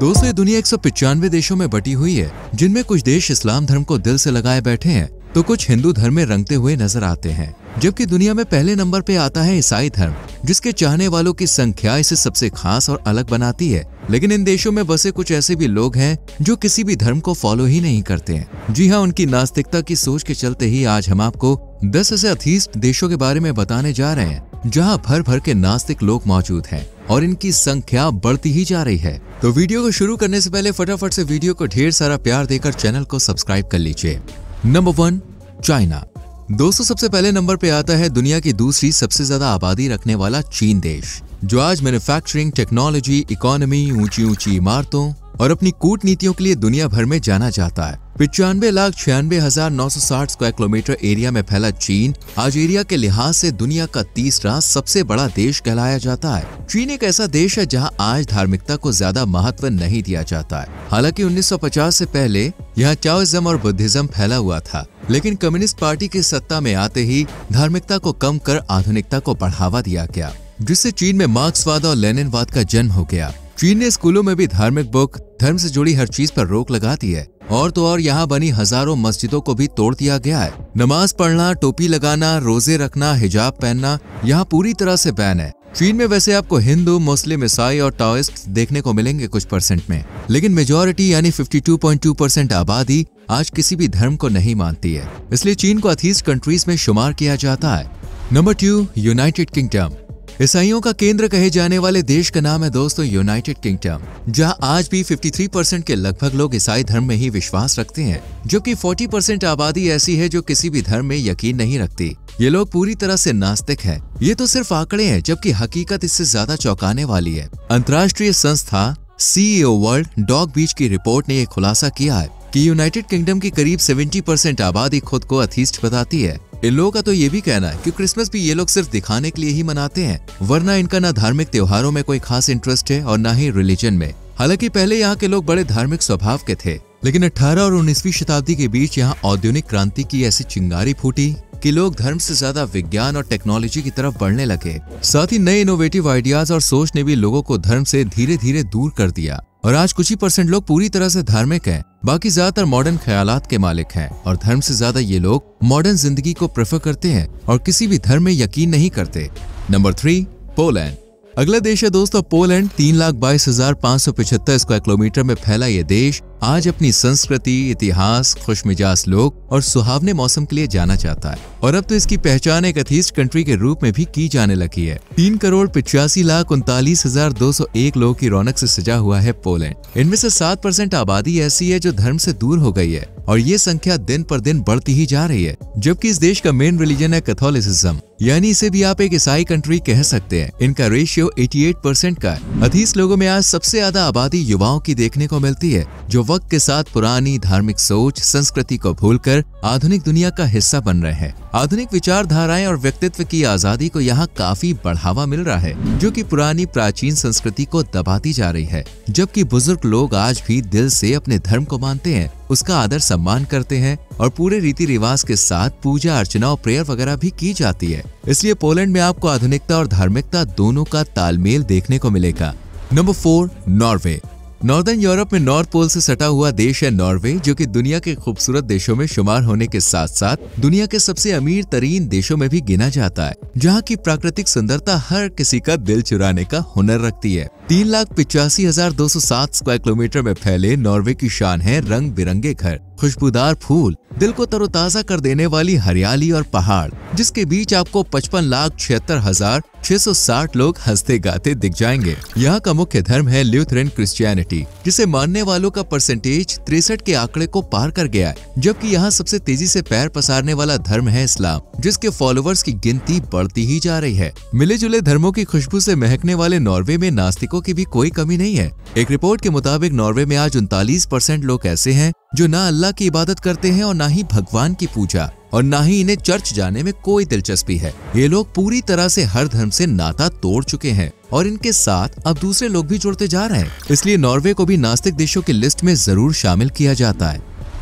दोस्तों ये दुनिया 195 देशों में बटी हुई है, जिनमें कुछ देश इस्लाम धर्म को दिल से लगाए बैठे हैं तो कुछ हिंदू धर्म में रंगते हुए नजर आते हैं, जबकि दुनिया में पहले नंबर पे आता है ईसाई धर्म, जिसके चाहने वालों की संख्या इसे सबसे खास और अलग बनाती है। लेकिन इन देशों में बसे कुछ ऐसे भी लोग हैं जो किसी भी धर्म को फॉलो ही नहीं करते हैं। जी हाँ, उनकी नास्तिकता की सोच के चलते ही आज हम आपको 10 ऐसे अथीस्ट देशों के बारे में बताने जा रहे हैं जहाँ भर भर के नास्तिक लोग मौजूद हैं और इनकी संख्या बढ़ती ही जा रही है। तो वीडियो को शुरू करने से पहले फटाफट से वीडियो को ढेर सारा प्यार देकर चैनल को सब्सक्राइब कर लीजिए। Number 1, China. दोस्तों सबसे पहले नंबर पे आता है दुनिया की दूसरी सबसे ज्यादा आबादी रखने वाला चीन देश, जो आज मैन्युफैक्चरिंग, टेक्नोलॉजी, इकोनॉमी, ऊंची ऊंची इमारतों और अपनी कूटनीतियों के लिए दुनिया भर में जाना जाता है। 95,96,960 स्क्वायर किलोमीटर एरिया में फैला चीन आज एरिया के लिहाज से दुनिया का तीसरा सबसे बड़ा देश कहलाया जाता है। चीन एक ऐसा देश है जहां आज धार्मिकता को ज्यादा महत्व नहीं दिया जाता है। हालांकि 1950 से पहले यहाँ चाओइज्म और बुद्धिज्म फैला हुआ था, लेकिन कम्युनिस्ट पार्टी की सत्ता में आते ही धार्मिकता को कम कर आधुनिकता को बढ़ावा दिया गया, जिससे चीन में मार्क्सवाद और लेनिनवाद का जन्म हो गया। चीन ने स्कूलों में भी धार्मिक बुक, धर्म से जुड़ी हर चीज पर रोक लगा दी है और तो और यहाँ बनी हजारों मस्जिदों को भी तोड़ दिया गया है। नमाज पढ़ना, टोपी लगाना, रोजे रखना, हिजाब पहनना यहाँ पूरी तरह से बैन है। चीन में वैसे आपको हिंदू, मुस्लिम, ईसाई और टाओइस्ट देखने को मिलेंगे कुछ परसेंट में, लेकिन मेजॉरिटी यानी 52.2% आबादी आज किसी भी धर्म को नहीं मानती है। इसलिए चीन को अथीस्ट कंट्रीज में शुमार किया जाता है। Number 2, United kingdom. ईसाइयों का केंद्र कहे जाने वाले देश का नाम है दोस्तों यूनाइटेड किंगडम, जहां आज भी 53% के लगभग लोग ईसाई धर्म में ही विश्वास रखते हैं, जबकि 40% आबादी ऐसी है जो किसी भी धर्म में यकीन नहीं रखती। ये लोग पूरी तरह से नास्तिक हैं। ये तो सिर्फ आंकड़े हैं, जबकि हकीकत इससे ज्यादा चौंकाने वाली है। अंतर्राष्ट्रीय संस्था CEO वर्ल्ड डॉग बीच की रिपोर्ट ने यह खुलासा किया है कि यूनाइटेड किंगडम की करीब 70% आबादी खुद को अथीस्ट बताती है। इन लोगों का तो ये भी कहना है कि क्रिसमस भी ये लोग सिर्फ दिखाने के लिए ही मनाते हैं, वरना इनका ना धार्मिक त्योहारों में कोई खास इंटरेस्ट है और ना ही रिलीजन में। हालांकि पहले यहाँ के लोग बड़े धार्मिक स्वभाव के थे, लेकिन 18 और 19वीं शताब्दी के बीच यहाँ औद्योगिक क्रांति की ऐसी चिंगारी फूटी कि लोग धर्म से ज्यादा विज्ञान और टेक्नोलॉजी की तरफ बढ़ने लगे। साथ ही नए इनोवेटिव आइडियाज और सोच ने भी लोगों को धर्म से धीरे धीरे दूर कर दिया और आज कुछ ही % लोग पूरी तरह से धार्मिक हैं, बाकी ज्यादातर मॉडर्न ख्यालात के मालिक हैं और धर्म से ज्यादा ये लोग मॉडर्न जिंदगी को प्रेफर करते हैं और किसी भी धर्म में यकीन नहीं करते। Number 3, Poland. अगला देश है दोस्तों पोलैंड। 3,22,575 स्क्वायर किलोमीटर में फैला ये देश आज अपनी संस्कृति, इतिहास, खुशमिजाज लोग और सुहावने मौसम के लिए जाना जाता है और अब तो इसकी पहचान एक अथीस्ट कंट्री के रूप में भी की जाने लगी है। 3,85,39,201 लोगों की रौनक से सजा हुआ है पोलैंड। इनमें से 7% आबादी ऐसी है जो धर्म से दूर हो गई है और ये संख्या दिन पर दिन बढ़ती ही जा रही है, जबकि इस देश का मेन रिलीजन है कैथोलिसिज्म, यानी इसे भी आप एक ईसाई कंट्री कह सकते हैं। इनका रेशियो 88% का है। अथीस्ट लोगों में आज सबसे ज्यादा आबादी युवाओं की देखने को मिलती है, जो वक्त के साथ पुरानी धार्मिक सोच, संस्कृति को भूलकर आधुनिक दुनिया का हिस्सा बन रहे हैं। आधुनिक विचारधाराएं और व्यक्तित्व की आजादी को यहाँ काफी बढ़ावा मिल रहा है, जो कि पुरानी प्राचीन संस्कृति को दबाती जा रही है। जबकि बुजुर्ग लोग आज भी दिल से अपने धर्म को मानते हैं, उसका आदर सम्मान करते हैं और पूरे रीति रिवाज के साथ पूजा अर्चना और प्रेयर वगैरह भी की जाती है। इसलिए पोलैंड में आपको आधुनिकता और धार्मिकता दोनों का तालमेल देखने को मिलेगा। Number 4, Norway. नॉर्दर्न यूरोप में नॉर्थ पोल से सटा हुआ देश है नॉर्वे, जो कि दुनिया के खूबसूरत देशों में शुमार होने के साथ साथ दुनिया के सबसे अमीर तरीन देशों में भी गिना जाता है, जहाँ की प्राकृतिक सुंदरता हर किसी का दिल चुराने का हुनर रखती है। 3,85,207 स्क्वायर किलोमीटर में फैले नॉर्वे की शान है रंग बिरंगे घर, खुशबूदार फूल, दिल को तरोताजा कर देने वाली हरियाली और पहाड़, जिसके बीच आपको 55,76,660 लोग हंसते गाते दिख जाएंगे। यहाँ का मुख्य धर्म है ल्यूथरन क्रिश्चियनिटी, जिसे मानने वालों का परसेंटेज 63 के आंकड़े को पार कर गया है, जबकि यहाँ सबसे तेजी से पैर पसारने वाला धर्म है इस्लाम, जिसके फॉलोअर्स की गिनती बढ़ती ही जा रही है। मिले जुले धर्मों की खुशबू से महकने वाले नॉर्वे में नास्तिकों की भी कोई कमी नहीं है। एक रिपोर्ट के मुताबिक नॉर्वे में आज 39% लोग ऐसे हैं जो ना अल्लाह की इबादत करते हैं और ना ही भगवान की पूजा और ना ही इन्हें चर्च जाने में कोई दिलचस्पी है। ये लोग पूरी तरह से हर धर्म से नाता तोड़ चुके हैं और इनके साथ अब दूसरे लोग भी जुड़ते जा रहे हैं। इसलिए नॉर्वे को भी नास्तिक देशों की लिस्ट में जरूर शामिल किया जाता है।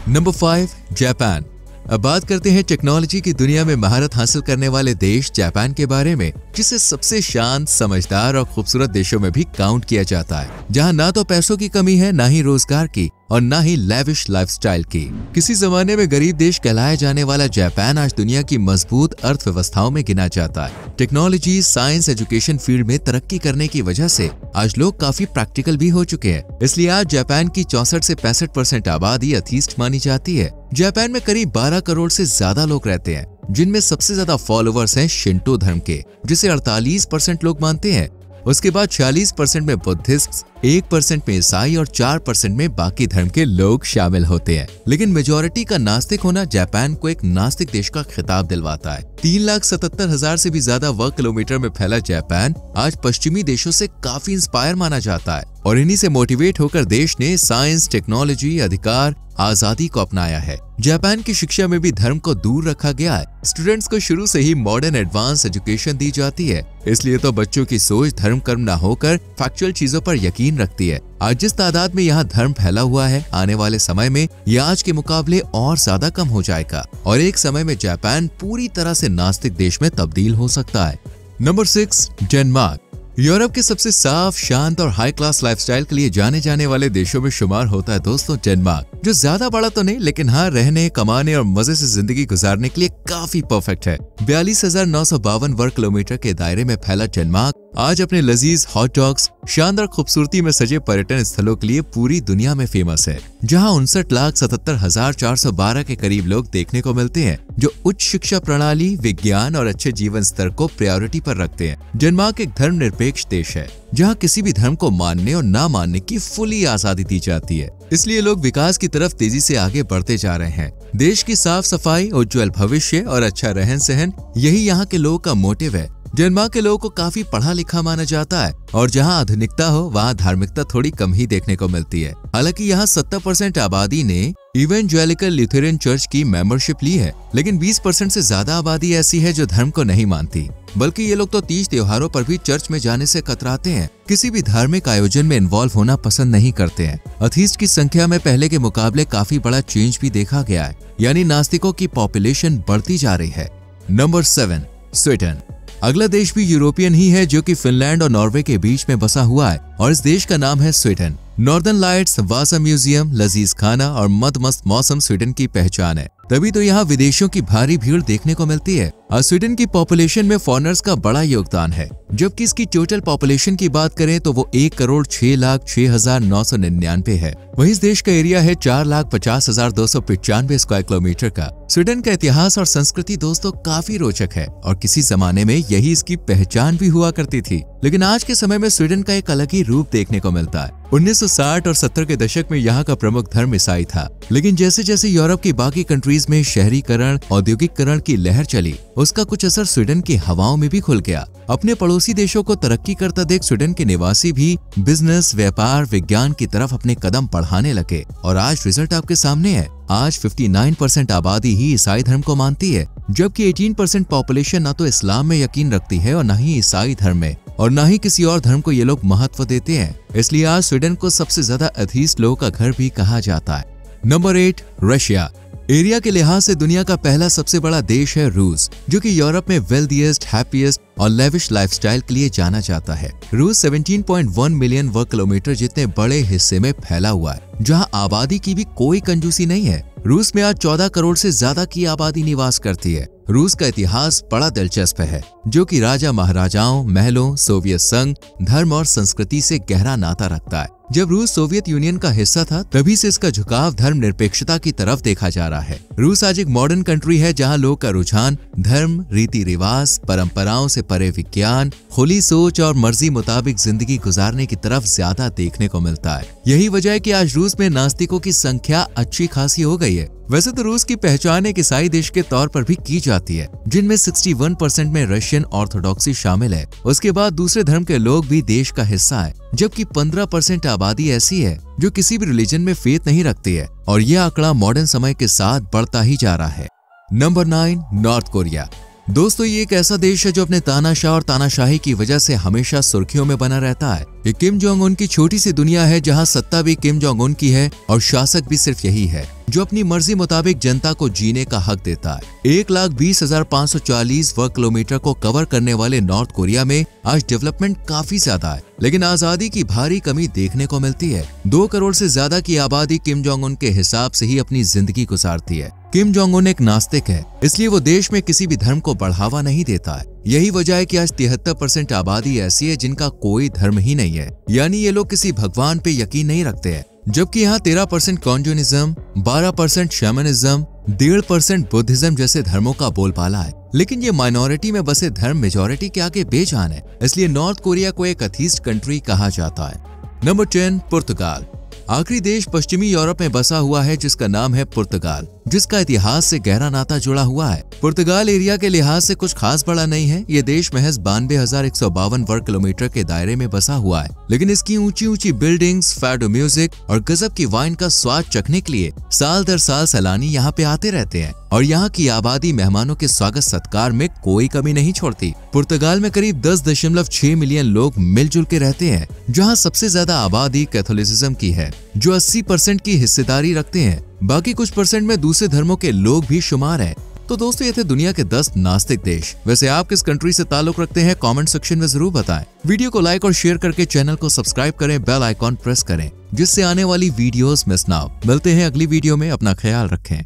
Number 5, Japan. अब बात करते हैं टेक्नोलॉजी की दुनिया में महारत हासिल करने वाले देश जापान के बारे में, जिसे सबसे शांत, समझदार और खूबसूरत देशों में भी काउंट किया जाता है, जहां ना तो पैसों की कमी है, ना ही रोजगार की और ना ही लेविश लाइफस्टाइल की। किसी जमाने में गरीब देश कहलाया जाने वाला जापान आज दुनिया की मजबूत अर्थव्यवस्थाओं में गिना जाता है। टेक्नोलॉजी, साइंस, एजुकेशन फील्ड में तरक्की करने की वजह से आज लोग काफी प्रैक्टिकल भी हो चुके हैं। इसलिए आज जापान की 64 से 65% आबादी एथीस्ट मानी जाती है। जापान में करीब 12 करोड़ से ज्यादा लोग रहते हैं, जिनमें सबसे ज्यादा फॉलोअर्स हैं शिंटो धर्म के, जिसे 48% लोग मानते हैं। उसके बाद 46% में बुद्धिस्ट, 1% में ईसाई और 4% में बाकी धर्म के लोग शामिल होते हैं। लेकिन मेजॉरिटी का नास्तिक होना जापान को एक नास्तिक देश का खिताब दिलवाता है। 3,77,000 से भी ज्यादा वर्ग किलोमीटर में फैला जापान आज पश्चिमी देशों से काफी इंस्पायर माना जाता है और इन्हीं से मोटिवेट होकर देश ने साइंस, टेक्नोलॉजी, अधिकार, आजादी को अपनाया है। जापान की शिक्षा में भी धर्म को दूर रखा गया है। स्टूडेंट्स को शुरू से ही मॉडर्न एडवांस एजुकेशन दी जाती है, इसलिए तो बच्चों की सोच धर्म कर्म न होकर फैक्चुअल चीजों पर यकीन रखती है। आज जिस तादाद में यहाँ धर्म फैला हुआ है, आने वाले समय में यह आज के मुकाबले और ज्यादा कम हो जाएगा और एक समय में जापान पूरी तरह से नास्तिक देश में तब्दील हो सकता है। Number 6, Denmark. यूरोप के सबसे साफ, शांत और हाई क्लास लाइफस्टाइल के लिए जाने जाने वाले देशों में शुमार होता है दोस्तों डेनमार्क, जो ज्यादा बड़ा तो नहीं लेकिन हाँ रहने, कमाने और मजे से जिंदगी गुजारने के लिए काफी परफेक्ट है। 42,952 वर्ग किलोमीटर के दायरे में फैला डेनमार्क आज अपने लजीज हॉट डॉग्स, शानदार खूबसूरती में सजे पर्यटन स्थलों के लिए पूरी दुनिया में फेमस है, जहां 59,77,412 के करीब लोग देखने को मिलते हैं, जो उच्च शिक्षा प्रणाली, विज्ञान और अच्छे जीवन स्तर को प्रायोरिटी पर रखते हैं। डेनमार्क एक धर्मनिरपेक्ष देश है, जहां किसी भी धर्म को मानने और ना मानने की फुली आजादी दी जाती है, इसलिए लोग विकास की तरफ तेजी से आगे बढ़ते जा रहे हैं। देश की साफ सफाई, उज्जवल भविष्य और अच्छा रहन सहन, यही यहाँ के लोगों का मोटिव है। डेनमार्क के लोगों को काफी पढ़ा लिखा माना जाता है और जहां आधुनिकता हो वहां धार्मिकता थोड़ी कम ही देखने को मिलती है। हालांकि यहाँ 70% आबादी ने इवेंजेलिकल लुथेरन चर्च की मेंबरशिप ली है, लेकिन 20% से ज्यादा आबादी ऐसी है जो धर्म को नहीं मानती, बल्कि ये लोग तो तीज त्योहारों पर भी चर्च में जाने से कतराते हैं, किसी भी धार्मिक आयोजन में इन्वॉल्व होना पसंद नहीं करते हैं। एथीस्ट की संख्या में पहले के मुकाबले काफी बड़ा चेंज भी देखा गया है, यानी नास्तिकों की पॉपुलेशन बढ़ती जा रही है। Number 7, Sweden. अगला देश भी यूरोपियन ही है, जो कि फिनलैंड और नॉर्वे के बीच में बसा हुआ है और इस देश का नाम है स्वीडन। नॉर्दर्न लाइट्स, वासा म्यूजियम, लजीज खाना और मदमस्त मौसम स्वीडन की पहचान है, तभी तो यहाँ विदेशों की भारी भीड़ देखने को मिलती है। और स्वीडन की पॉपुलेशन में फॉरेनर्स का बड़ा योगदान है, जबकि इसकी टोटल पॉपुलेशन की बात करें तो वो 1,06,06,999 है। वहीं इस देश का एरिया है 4,50,295 स्क्वायर किलोमीटर का। स्वीडन का इतिहास और संस्कृति दोस्तों काफी रोचक है और किसी जमाने में यही इसकी पहचान भी हुआ करती थी, लेकिन आज के समय में स्वीडन का एक अलग ही रूप देखने को मिलता है। 1960 और 70 के दशक में यहाँ का प्रमुख धर्म ईसाई था, लेकिन जैसे जैसे यूरोप की बाकी कंट्रीज में शहरीकरण, औद्योगिकरण की लहर चली, उसका कुछ असर स्वीडन की हवाओं में भी खुल गया। अपने पड़ोसी देशों को तरक्की करता देख स्वीडन के निवासी भी बिजनेस, व्यापार, विज्ञान की तरफ अपने कदम बढ़ाने लगे और आज रिजल्ट आपके सामने है। आज 59% आबादी ही ईसाई धर्म को मानती है, जबकि 18% पॉपुलेशन ना तो इस्लाम में यकीन रखती है और न ही ईसाई धर्म में, और न ही किसी और धर्म को ये लोग महत्व देते हैं। इसलिए आज स्वीडन को सबसे ज्यादा एथीस्ट लोगों का घर भी कहा जाता है। Number 8, Russia. एरिया के लिहाज से दुनिया का पहला सबसे बड़ा देश है रूस, जो कि यूरोप में वेल्थिएस्ट, हैप्पीएस्ट और लेविश लाइफस्टाइल के लिए जाना जाता है। रूस 17.1 मिलियन वर्ग किलोमीटर जितने बड़े हिस्से में फैला हुआ है, जहां आबादी की भी कोई कंजूसी नहीं है। रूस में आज 14 करोड़ से ज्यादा की आबादी निवास करती है। रूस का इतिहास बड़ा दिलचस्प है, जो कि राजा महाराजाओं, महलों, सोवियत संघ, धर्म और संस्कृति से गहरा नाता रखता है। जब रूस सोवियत यूनियन का हिस्सा था, तभी से इसका झुकाव धर्म निरपेक्षता की तरफ देखा जा रहा है। रूस आज एक मॉडर्न कंट्री है, जहां लोग का रुझान धर्म, रीति रिवाज, परंपराओं से परे विज्ञान, खुली सोच और मर्जी मुताबिक जिंदगी गुजारने की तरफ ज्यादा देखने को मिलता है। यही वजह है कि आज रूस में नास्तिकों की संख्या अच्छी खासी हो गई है। वैसे तो रूस की पहचान एक ईसाई देश के तौर पर भी की जाती है, जिनमें 61% में रशियन ऑर्थोडॉक्सी शामिल है। उसके बाद दूसरे धर्म के लोग भी देश का हिस्सा है, जबकि 15% आबादी ऐसी है जो किसी भी रिलीजन में फेथ नहीं रखती है, और यह आंकड़ा मॉडर्न समय के साथ बढ़ता ही जा रहा है। Number 9, north Korea. दोस्तों, ये एक ऐसा देश है जो अपने तानाशाह और तानाशाही की वजह से हमेशा सुर्खियों में बना रहता है। ये किम जोंग उन की छोटी सी दुनिया है, जहां सत्ता भी किम जोंग उन की है और शासक भी सिर्फ यही है। जो अपनी मर्जी मुताबिक जनता को जीने का हक देता है। 1,20,540 वर्ग किलोमीटर को कवर करने वाले नॉर्थ कोरिया में आज डेवलपमेंट काफी ज्यादा है, लेकिन आजादी की भारी कमी देखने को मिलती है। 2 करोड़ से ज्यादा की आबादी किम जोंग उन के हिसाब से ही अपनी जिंदगी गुजारती है। किम जोंग उन एक नास्तिक है, इसलिए वो देश में किसी भी धर्म को बढ़ावा नहीं देता है। यही वजह है कि आज 73% आबादी ऐसी है जिनका कोई धर्म ही नहीं है, यानी ये लोग किसी भगवान पे यकीन नहीं रखते हैं। जबकि यहाँ 13% कॉन्जुनिज्म, 12% शैमनिज्म, 1.5% बुद्धिज्म जैसे धर्मों का बोलबाला है। लेकिन ये माइनॉरिटी में बसे धर्म मेजॉरिटी के आगे बेजान है, इसलिए नॉर्थ कोरिया को एक अथीस्ट कंट्री कहा जाता है। नंबर 10, पुर्तगाल। आखिरी देश पश्चिमी यूरोप में बसा हुआ है जिसका नाम है पुर्तगाल, जिसका इतिहास से गहरा नाता जुड़ा हुआ है। पुर्तगाल एरिया के लिहाज से कुछ खास बड़ा नहीं है। ये देश महज 92,152 वर्ग किलोमीटर के दायरे में बसा हुआ है, लेकिन इसकी ऊंची ऊंची बिल्डिंग्स, फैडो म्यूजिक और गजब की वाइन का स्वाद चखने के लिए साल दर साल सैलानी यहाँ पे आते रहते हैं और यहाँ की आबादी मेहमानों के स्वागत सत्कार में कोई कमी नहीं छोड़ती। पुर्तगाल में करीब 10.6 मिलियन लोग मिलजुल के रहते हैं, जहाँ सबसे ज्यादा आबादी कैथोलिसिज्म की है, जो 80% की हिस्सेदारी रखते हैं। बाकी कुछ परसेंट में दूसरे धर्मों के लोग भी शुमार हैं। तो दोस्तों, ये थे दुनिया के 10 नास्तिक देश। वैसे आप किस कंट्री से ताल्लुक रखते हैं, कमेंट सेक्शन में जरूर बताएं। वीडियो को लाइक और शेयर करके चैनल को सब्सक्राइब करें, बेल आइकॉन प्रेस करें, जिससे आने वाली वीडियोस मिस ना हो। मिलते हैं अगली वीडियो में, अपना ख्याल रखें।